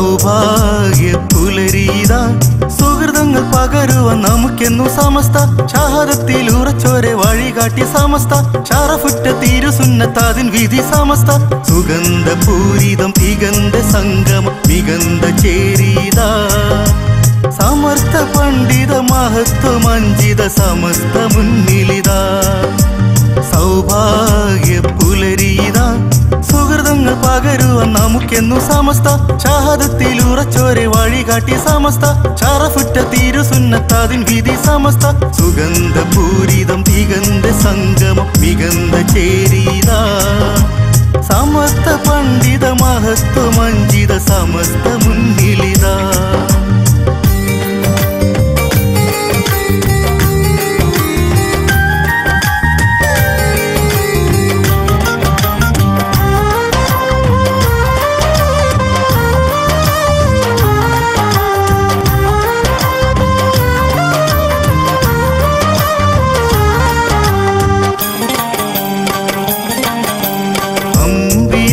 സൗഭാഗ്യ പുലരീത സുഹൃതങ്ങൾ പകരുവാൻ നമുക്കെന്നു സമസ്ത ഷഹാദത്തിൽ ഉറച്ചോരെ വഴികാട്ടി സമസ്ത ഷറഫുറ്റ തിരുസുന്നത്താതിൻ വിധി സമസ്ത സുഗന്ധ പൂരിതം തികന്ത സംഗമം മികന്ത ചേരീത സമർത്ഥ പണ്ഡിത മഹത്വമഞ്ജിത സമസ്ത മുന്നിലിത സൗഭാഗ്യ പുലരീത സുഹൃതങ്ങൾ പകരുവാൻ നമുക്കെന്നു സമസ്ത ഷഹാദത്തിൽ ഉറച്ചോരെ വഴികാട്ടി സമസ്ത ഷറഫുറ്റ തിരുസുന്നത്താതിൻ വിധി സമസ്ത സുഗന്ധ പൂരിതം തികന്ത സംഗമം മികന്ത ചേരീത സമസ്ത പണ്ഡിത മഹത്വമഞ്ജിത സമസ്ത മുന്നിലിത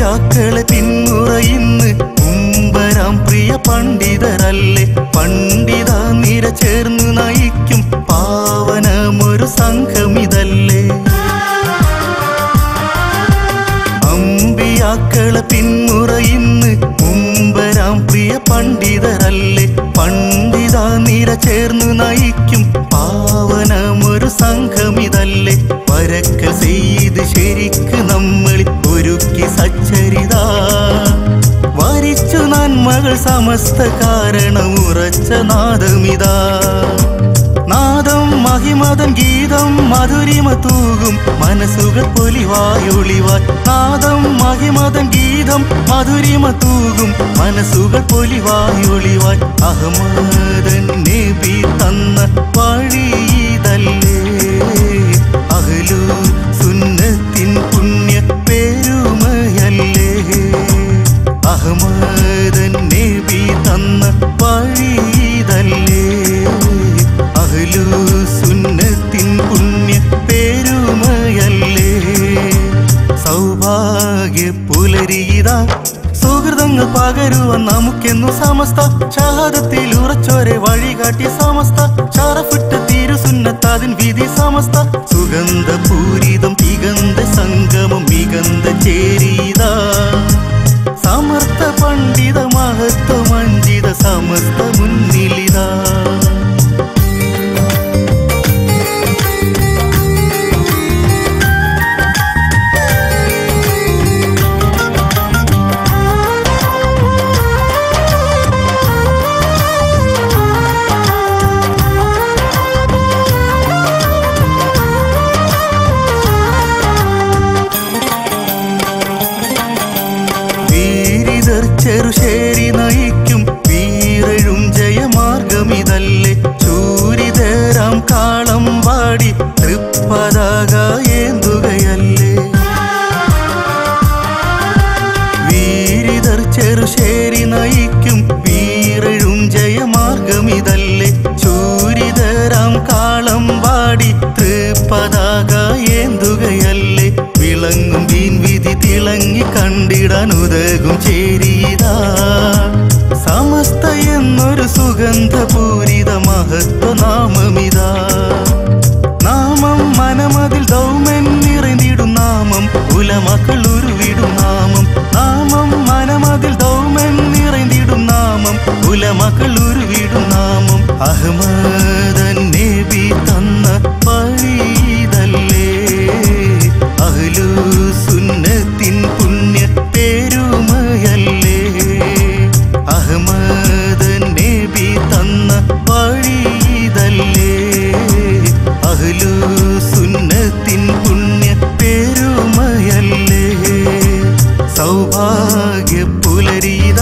ാക്കളെ പിന്മുറയിന്ന് മുമ്പരാം പ്രിയ പണ്ഡിതരല്ലേ പണ്ഡിത നിര ചേർന്ന് നയിക്കും പാവനമൊരു സംഘമിതല്ലേ അമ്പിയാക്കളെ പിന്മുറയിന്ന് മുമ്പരാം പ്രിയ പണ്ഡിതരല്ലേ പണ്ഡിത നിര ചേർന്ന് നയിക്കും പാവനമൊരു സംഘമിതല്ലേ വരക്കൽ ചെയ്ത് ശരിക്ക് നമ്മളിൽ ഒരുക്കി സച്ചരിത വരിച്ചു നന്മകൾ സമസ്ത കാരണം ഉറച്ച നാദമിതാ നാദം മഹിമതൻ ഗീതം മധുരിമ തൂകും മനസ്സുകൾ പൊലിവായൊളിവാൻ നാദം മഹിമതൻ ഗീതം മധുരിമ തൂകും മനസ്സുകൾ പൊലിവായൊളിവാൻ അഹ്മദൻ നബി തന്ന വഴിയിതല്ലേ അഹ്ലു സുന്നത്തിൻ പുണ്യ പേരുമയല്ലേ അഹ്മദൻ നബി തന്ന വഴിയിതല്ലേ അഹ്ലു സുന്നത്തിൻ പുണ്യ പേരുമയല്ലേ സൗഭാഗ്യ പുലരീത സുഹൃതങ്ങൾ പകരുവാൻ നമുക്കെന്നു സമസ്ത ഷഹാദത്തിൽ ഉറച്ചോരെ വഴികാട്ടി സമസ്ത ഷറഫുറ്റ തിരുസുന്നത്താതിൻ വിധി സമസ്ത സുഗന്ധ പൂരിതം തികന്ത സംഗമം മികന്ത ചേരീത സമർത്ഥ പണ്ഡിത മഹത്വമഞ്ജിത സമസ്ത മുന്നിലിത ചെറുശേരി നയിക്കും വീരഴും ജയമാർഗമിതല്ലേ ചൂരിതരാം കാളം വാടി തൃപ്പതാക ഏന്തുകയല്ലേ വീരിതർ ചെറുശേരി നയിക്കും വീരഴും ജയമാർഗമിതല്ലേ ചൂരിതരാം കാളം വാടി തൃപ്പതാക ഏന്തുകയല്ലേ വിളങ്ങും വീൻവിധി തിളങ്ങി കണ്ടിടാൻ ഉതകും ചേരീത സമസ്ത എന്നൊരു സുഗന്ധപൂരിത മഹത്വനാമമിതാ നാമം മനമതിൽ ദൗമൻ നിറഞ്ഞിടും നാമം ഉലമക്കൾ ഉരുവിടും നാമം നാമം മനമതിൽ ദൗമൻ നിറഞ്ഞിടും നാമം ഉലമക്കൾ ഉരുവിടും നാമം അഹ്മദൻ നബി തന്ന വഴിയിതല്ലേ അഹ്ലു സുന്നത്തിൻ പുണ്യ പേരുമയല്ലേ അഹ്മദൻ നബി തന്ന വഴിയിതല്ലേ അഹ്ലു സുന്നത്തിൻ പുണ്യ പേരുമയല്ലേ സൗഭാഗ്യ പുലരീത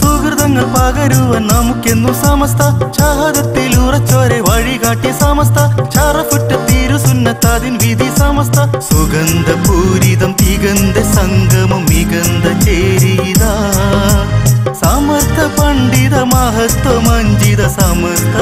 സുഹൃതങ്ങൾ പകരുവാൻ നമുക്കെന്നു സമസ്ത ഷഹാദത്തിൽ ഉറച്ചോരെ വഴികാട്ടി സമസ്ത ഷറഫുറ്റ തിരുസുന്നത്താതിൻ വിധി സമസ്ത സുഗന്ധ പൂരിതം തികന്ത സംഗമം മികന്ത ചേരീത സമർത്ഥ പണ്ഡിത മഹത്വമഞ്ജിത സമസ്ത